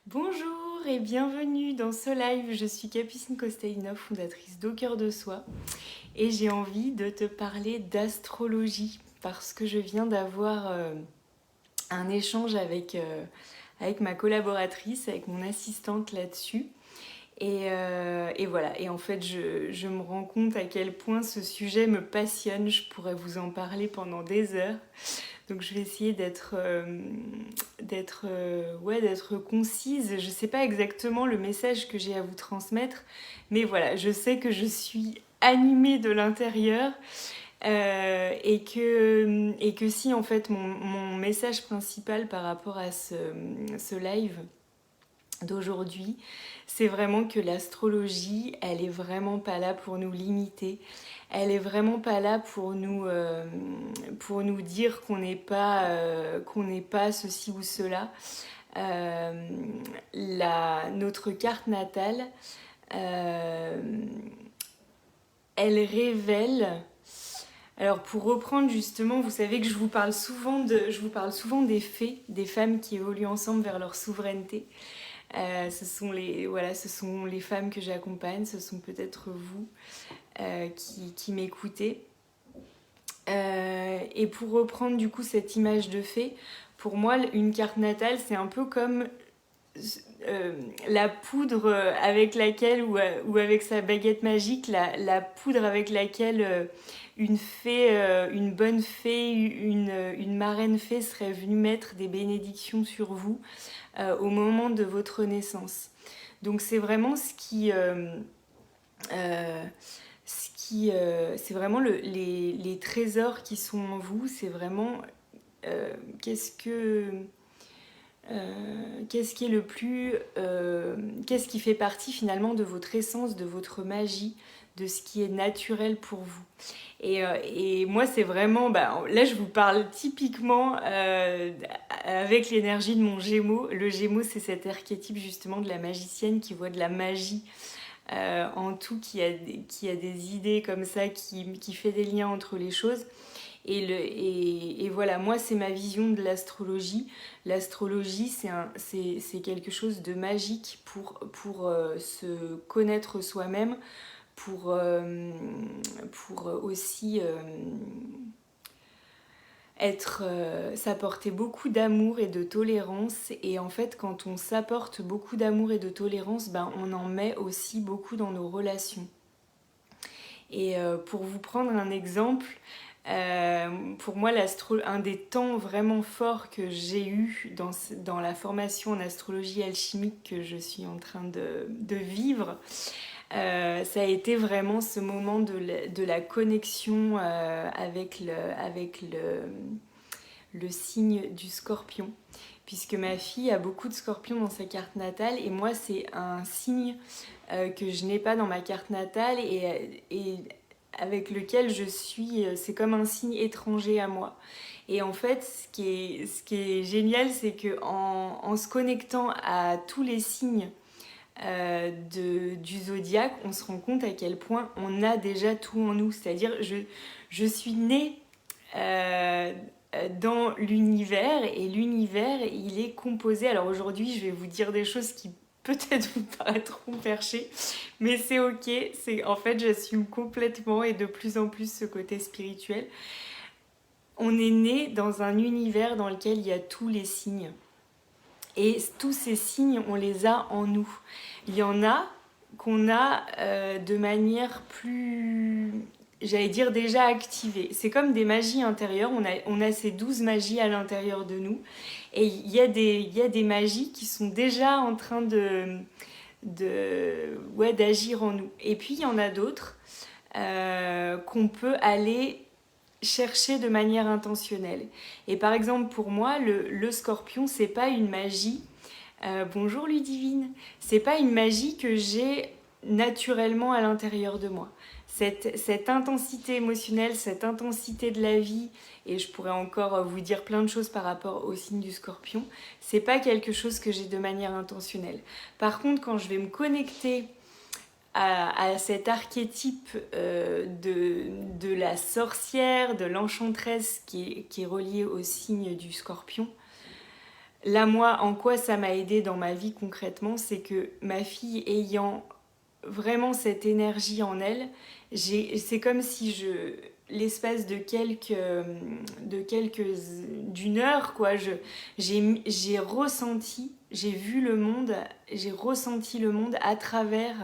Bonjour et bienvenue dans ce live. Je suis Capucine Kostadinov, fondatrice d'Au Cœur de Soi, et j'ai envie de te parler d'astrologie parce que je viens d'avoir un échange avec ma collaboratrice, avec mon assistante là-dessus. Et voilà, et en fait je me rends compte à quel point ce sujet me passionne, je pourrais vous en parler pendant des heures. Donc je vais essayer d'être concise. Je sais pas exactement le message que j'ai à vous transmettre, mais voilà, je sais que je suis animée de l'intérieur et que si en fait mon message principal par rapport à ce live d'aujourd'hui, c'est vraiment que l'astrologie, elle est vraiment pas là pour nous limiter. Elle est vraiment pas là pour nous dire qu'on n'est pas ceci ou cela. Euh, Notre carte natale, euh, elle révèle. Alors pour reprendre justement, vous savez que je vous parle souvent des fées, des femmes qui évoluent ensemble vers leur souveraineté. Ce sont les femmes que j'accompagne, ce sont peut-être vous qui m'écoutez. Et pour reprendre du coup cette image de fée, pour moi une carte natale c'est un peu comme la poudre avec laquelle, ou avec sa baguette magique, la poudre avec laquelle une fée, une bonne fée, une marraine fée serait venue mettre des bénédictions sur vous au moment de votre naissance. Donc c'est vraiment euh, c'est vraiment les trésors qui sont en vous. C'est vraiment euh, qu'est-ce que qu'est-ce qui est le plus qu'est-ce qui fait partie finalement de votre essence, de votre magie, de ce qui est naturel pour vous. Et moi c'est vraiment là je vous parle typiquement avec l'énergie de mon Gémeaux. Le Gémeaux c'est cet archétype justement de la magicienne qui voit de la magie en tout, qui a des idées comme ça, qui fait des liens entre les choses. Et voilà, moi c'est ma vision de l'astrologie. L'astrologie c'est quelque chose de magique pour se connaître soi-même, pour aussi s'apporter beaucoup d'amour et de tolérance. Et en fait quand on s'apporte beaucoup d'amour et de tolérance, on en met aussi beaucoup dans nos relations. Et pour vous prendre un exemple, pour moi, un des temps vraiment forts que j'ai eu dans la formation en astrologie alchimique que je suis en train de vivre, ça a été vraiment ce moment de la connexion avec le signe du scorpion. Puisque ma fille a beaucoup de scorpions dans sa carte natale, et moi c'est un signe que je n'ai pas dans ma carte natale, et avec lequel je suis, c'est comme un signe étranger à moi. Et en fait, ce qui est génial, c'est que en se connectant à tous les signes du zodiaque, on se rend compte à quel point on a déjà tout en nous. C'est-à-dire, je suis née dans l'univers, et l'univers, il est composé. Alors aujourd'hui, je vais vous dire des choses qui peut-être vous paraîtront perchées, mais c'est ok. En fait, j'assume complètement et de plus en plus ce côté spirituel. On est né dans un univers dans lequel il y a tous les signes. Et tous ces signes, on les a en nous. Il y en a qu'on a de manière plus, j'allais dire, déjà activée. C'est comme des magies intérieures. On a ces 12 magies à l'intérieur de nous. Et il y a des magies qui sont déjà en train d'agir en nous. Et puis il y en a d'autres qu'on peut aller chercher de manière intentionnelle. Et par exemple, pour moi, le scorpion, c'est pas une magie. Bonjour Ludivine. C'est pas une magie que j'ai naturellement à l'intérieur de moi. Cette intensité émotionnelle, cette intensité de la vie, et je pourrais encore vous dire plein de choses par rapport au signe du scorpion, c'est pas quelque chose que j'ai de manière intentionnelle. Par contre, quand je vais me connecter à cet archétype de la sorcière, de l'enchanteresse qui est relié au signe du scorpion, là, moi, en quoi ça m'a aidé dans ma vie concrètement, c'est que ma fille ayant vraiment cette énergie en elle, c'est comme si l'espace d'une heure, quoi, j'ai ressenti, j'ai vu le monde, j'ai ressenti le monde à travers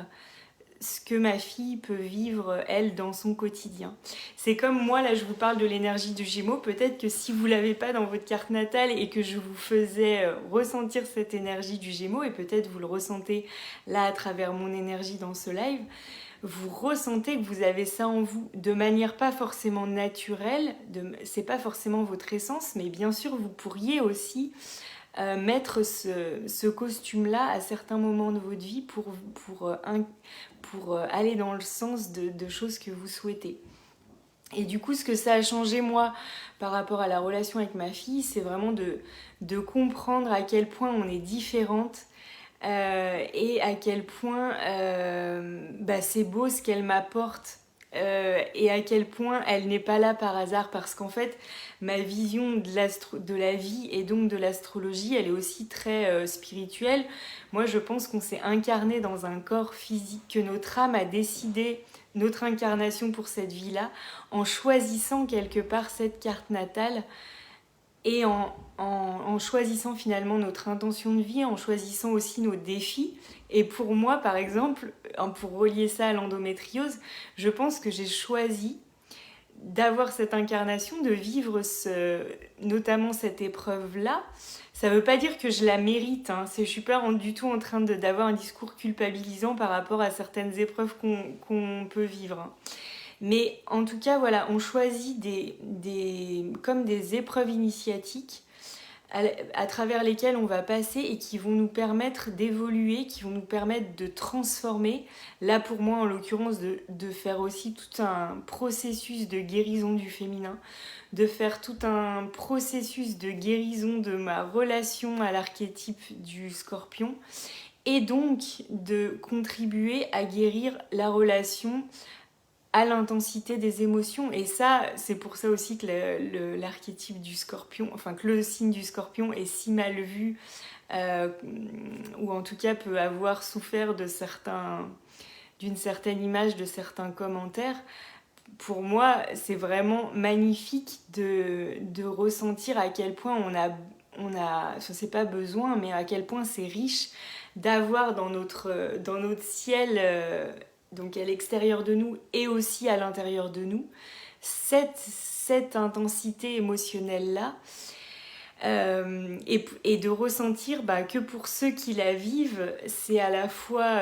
ce que ma fille peut vivre, elle, dans son quotidien. C'est comme moi, là, je vous parle de l'énergie du Gémeaux. Peut-être que si vous ne l'avez pas dans votre carte natale et que je vous faisais ressentir cette énergie du Gémeaux, et peut-être vous le ressentez là à travers mon énergie dans ce live, vous ressentez que vous avez ça en vous de manière pas forcément naturelle, c'est pas forcément votre essence, mais bien sûr, vous pourriez aussi mettre ce costume-là à certains moments de votre vie pour aller dans le sens de choses que vous souhaitez. Et du coup, ce que ça a changé, moi, par rapport à la relation avec ma fille, c'est vraiment de comprendre à quel point on est différentes et à quel point c'est beau ce qu'elle m'apporte et à quel point elle n'est pas là par hasard, parce qu'en fait ma vision de la vie et donc de l'astrologie, elle est aussi très spirituelle. Moi je pense qu'on s'est incarné dans un corps physique, que notre âme a décidé notre incarnation pour cette vie-là en choisissant quelque part cette carte natale et en choisissant finalement notre intention de vie, en choisissant aussi nos défis. Et pour moi, par exemple, pour relier ça à l'endométriose, je pense que j'ai choisi d'avoir cette incarnation, de vivre notamment cette épreuve-là. Ça ne veut pas dire que je la mérite, hein. Je ne suis pas du tout en train d'avoir un discours culpabilisant par rapport à certaines épreuves qu'on peut vivre, hein. Mais en tout cas, voilà, on choisit comme des épreuves initiatiques à travers lesquelles on va passer et qui vont nous permettre d'évoluer, qui vont nous permettre de transformer. Là, pour moi, en l'occurrence, de faire aussi tout un processus de guérison du féminin, de faire tout un processus de guérison de ma relation à l'archétype du scorpion, et donc de contribuer à guérir la relation à l'intensité des émotions. Et ça, c'est pour ça aussi que l'archétype du scorpion, enfin que le signe du scorpion est si mal vu, ou en tout cas peut avoir souffert d'une certaine image, de certains commentaires. Pour moi, c'est vraiment magnifique de ressentir à quel point c'est pas besoin, mais à quel point c'est riche d'avoir dans notre ciel, donc à l'extérieur de nous et aussi à l'intérieur de nous, cette intensité émotionnelle-là, et de ressentir que pour ceux qui la vivent, c'est à la fois,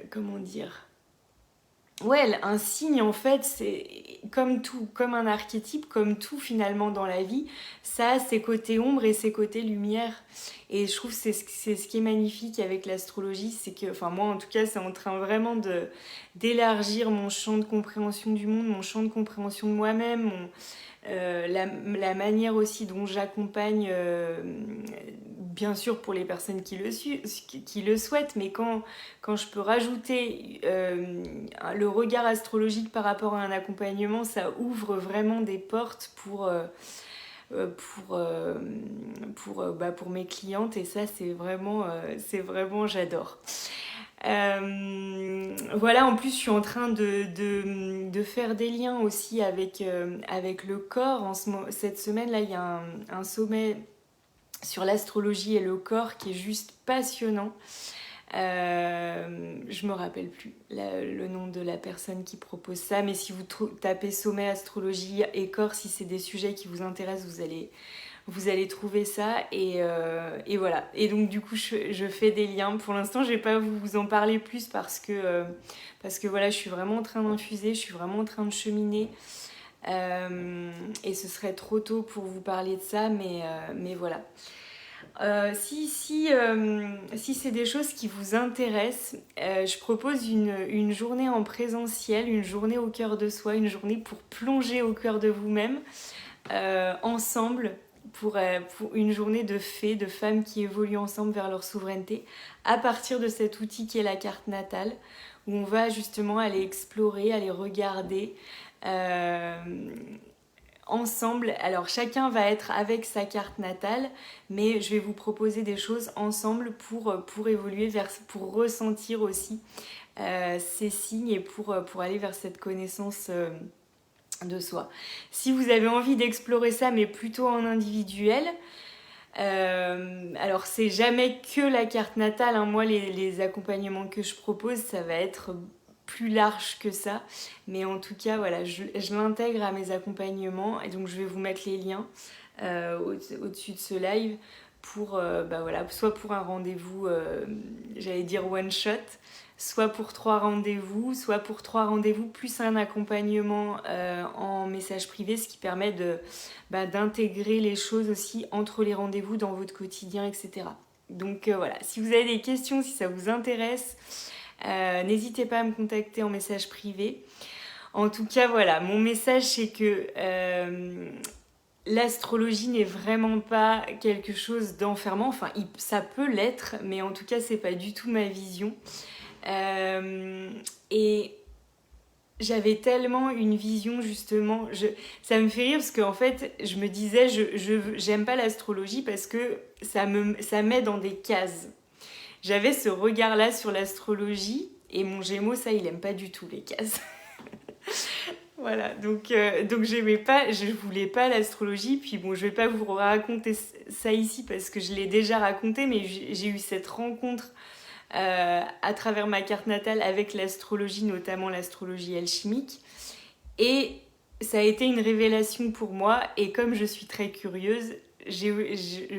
comment dire, ouais, un signe, en fait, c'est comme tout, comme un archétype, comme tout finalement dans la vie, ça a ses côtés ombre et ses côtés lumière. Et je trouve que c'est ce qui est magnifique avec l'astrologie, c'est que, enfin moi en tout cas, c'est en train vraiment d'élargir mon champ de compréhension du monde, mon champ de compréhension de moi-même, la manière aussi dont j'accompagne, bien sûr pour les personnes qui le souhaitent, mais quand je peux rajouter le regard astrologique par rapport à un accompagnement, ça ouvre vraiment des portes pour mes clientes, et ça c'est vraiment j'adore. Voilà, en plus je suis en train de faire des liens aussi avec le corps. Cette semaine là, il y a un sommet sur l'astrologie et le corps qui est juste passionnant. Je me rappelle plus le nom de la personne qui propose ça, mais si vous tapez sommet astrologie et corps, si c'est des sujets qui vous intéressent, vous allez trouver ça, et voilà. Et donc du coup je fais des liens. Pour l'instant je vais pas vous en parler plus parce que voilà, je suis vraiment en train d'infuser, je suis vraiment en train de cheminer, et ce serait trop tôt pour vous parler de ça, mais voilà. Si c'est des choses qui vous intéressent, je propose une journée en présentiel, une journée au cœur de soi, une journée pour plonger au cœur de vous-même, ensemble, pour une journée de fées, de femmes qui évoluent ensemble vers leur souveraineté, à partir de cet outil qui est la carte natale, où on va justement aller explorer, aller regarder, ensemble. Alors chacun va être avec sa carte natale, mais je vais vous proposer des choses ensemble pour évoluer pour ressentir aussi ces signes et pour aller vers cette connaissance de soi. Si vous avez envie d'explorer ça, mais plutôt en individuel, alors c'est jamais que la carte natale, hein. Moi les accompagnements que je propose, ça va être plus large que ça, mais en tout cas voilà, je l'intègre à mes accompagnements et donc je vais vous mettre les liens au-dessus de ce live pour voilà, soit pour un rendez-vous, j'allais dire one shot, soit pour 3 rendez-vous, soit pour 3 rendez-vous plus un accompagnement en message privé, ce qui permet d'intégrer les choses aussi entre les rendez-vous dans votre quotidien, etc. Donc voilà, si vous avez des questions, si ça vous intéresse, n'hésitez pas à me contacter en message privé. En tout cas, voilà, mon message c'est que l'astrologie n'est vraiment pas quelque chose d'enfermant. Enfin, ça peut l'être, mais en tout cas, c'est pas du tout ma vision. Et j'avais tellement une vision justement, ça me fait rire parce qu'en fait je me disais j'aime pas l'astrologie parce que ça met dans des cases. J'avais ce regard là sur l'astrologie et mon Gémeaux, ça il aime pas du tout les cases. Voilà, donc j'aimais pas, je voulais pas l'astrologie, puis bon je vais pas vous raconter ça ici parce que je l'ai déjà raconté, mais j'ai eu cette rencontre à travers ma carte natale avec l'astrologie, notamment l'astrologie alchimique. Et ça a été une révélation pour moi. Et comme je suis très curieuse,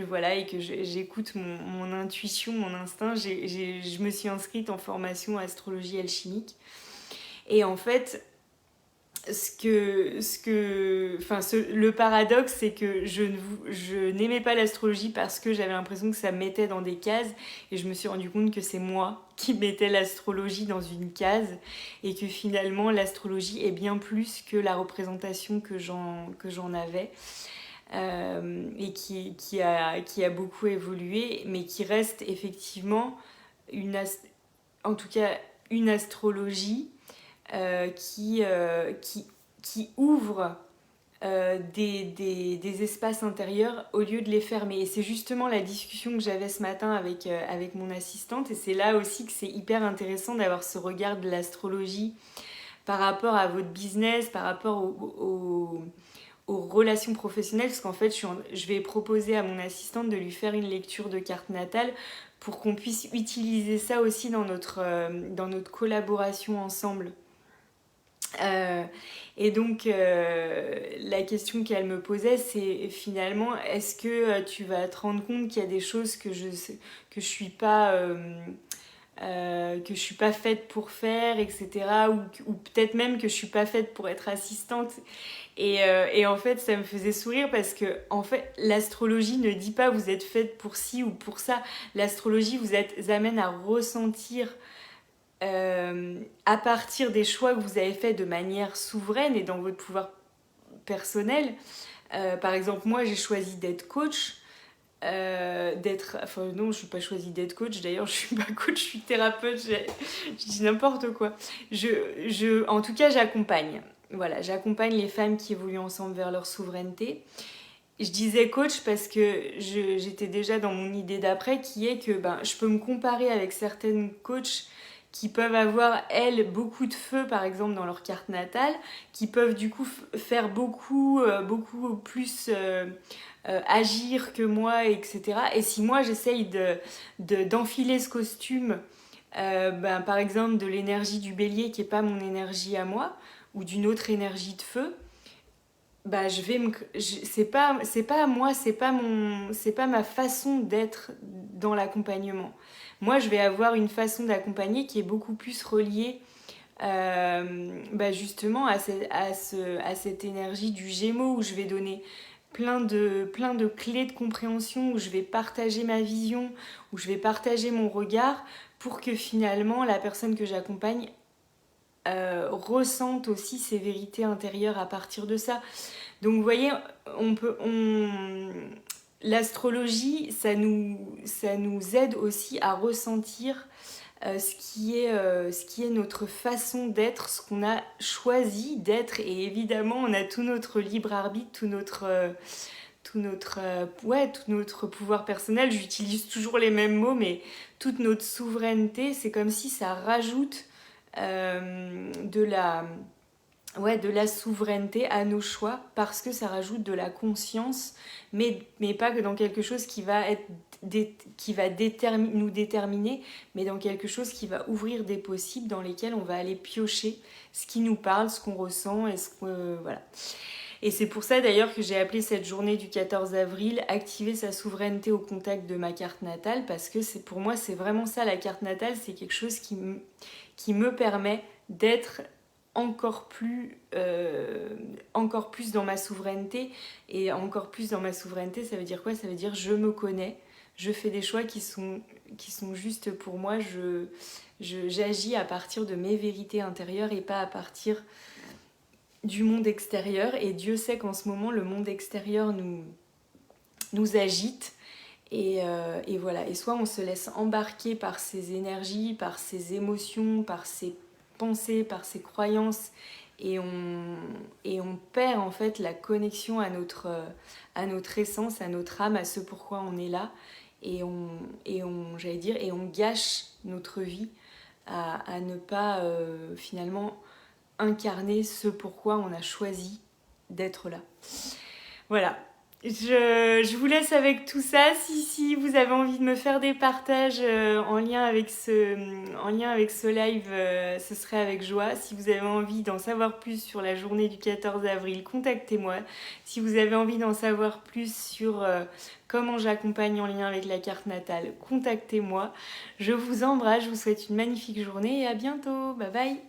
voilà, et que j'écoute mon intuition, mon instinct, je me suis inscrite en formation astrologie alchimique. Et en fait, le paradoxe, c'est que je n'aimais pas l'astrologie parce que j'avais l'impression que ça me mettait dans des cases, et je me suis rendu compte que c'est moi qui mettais l'astrologie dans une case, et que finalement l'astrologie est bien plus que la représentation que j'en avais, et qui a beaucoup évolué, mais qui reste effectivement en tout cas une astrologie qui ouvre des espaces intérieurs au lieu de les fermer. Et c'est justement la discussion que j'avais ce matin avec mon assistante, et c'est là aussi que c'est hyper intéressant d'avoir ce regard de l'astrologie par rapport à votre business, par rapport aux relations professionnelles, parce qu'en fait je vais proposer à mon assistante de lui faire une lecture de carte natale pour qu'on puisse utiliser ça aussi dans notre collaboration ensemble. Et donc la question qu'elle me posait, c'est finalement, est-ce que tu vas te rendre compte qu'il y a des choses que je suis pas faite pour faire, etc., ou peut-être même que je suis pas faite pour être assistante. Et en fait ça me faisait sourire parce que en fait l'astrologie ne dit pas vous êtes faite pour ci ou pour ça. L'astrologie vous amène à ressentir à partir des choix que vous avez faits de manière souveraine et dans votre pouvoir personnel. Par exemple, moi j'ai choisi d'être coach. Non, je n'ai pas choisi d'être coach, d'ailleurs je suis pas coach, je suis thérapeute, je dis n'importe quoi. En tout cas j'accompagne. Voilà, j'accompagne les femmes qui évoluent ensemble vers leur souveraineté. Je disais coach parce que j'étais déjà dans mon idée d'après, qui est que je peux me comparer avec certaines coachs qui peuvent avoir, elles, beaucoup de feu, par exemple, dans leur carte natale, qui peuvent du coup faire beaucoup plus agir que moi, etc. Et si moi, j'essaye d'enfiler ce costume, par exemple, de l'énergie du bélier, qui n'est pas mon énergie à moi, ou d'une autre énergie de feu, c'est pas à moi, c'est pas ma façon d'être dans l'accompagnement. Moi je vais avoir une façon d'accompagner qui est beaucoup plus reliée justement à cette énergie du Gémeaux, où je vais donner plein de clés de compréhension, où je vais partager ma vision, où je vais partager mon regard pour que finalement la personne que j'accompagne ressentent aussi ces vérités intérieures à partir de ça. Donc vous voyez, l'astrologie, ça nous aide aussi à ressentir ce qui est notre façon d'être, ce qu'on a choisi d'être. Et évidemment, on a tout notre libre arbitre, tout notre pouvoir personnel. J'utilise toujours les mêmes mots, mais toute notre souveraineté, c'est comme si ça rajoute de la souveraineté à nos choix, parce que ça rajoute de la conscience, mais pas que dans quelque chose qui va nous déterminer, mais dans quelque chose qui va ouvrir des possibles dans lesquels on va aller piocher ce qui nous parle, ce qu'on ressent, et voilà. Et c'est pour ça d'ailleurs que j'ai appelé cette journée du 14 avril activer sa souveraineté au contact de ma carte natale, parce que pour moi c'est vraiment ça, la carte natale, c'est quelque chose qui me permet d'être encore plus dans ma souveraineté. Et encore plus dans ma souveraineté, ça veut dire quoi? Ça veut dire je me connais, je fais des choix qui sont justes pour moi, j'agis à partir de mes vérités intérieures et pas à partir du monde extérieur. Et Dieu sait qu'en ce moment le monde extérieur nous agite. Et voilà, et soit on se laisse embarquer par ces énergies, par ces émotions, par ces pensées, par ses croyances, et on perd en fait la connexion à notre essence, à notre âme, à ce pourquoi on est là, et on gâche notre vie à ne pas finalement incarner ce pourquoi on a choisi d'être là. Voilà. Je vous laisse avec tout ça. Si vous avez envie de me faire des partages en lien avec ce live, ce serait avec joie. Si vous avez envie d'en savoir plus sur la journée du 14 avril, contactez-moi. Si vous avez envie d'en savoir plus sur comment j'accompagne en lien avec la carte natale, contactez-moi. Je vous embrasse, je vous souhaite une magnifique journée et à bientôt. Bye bye.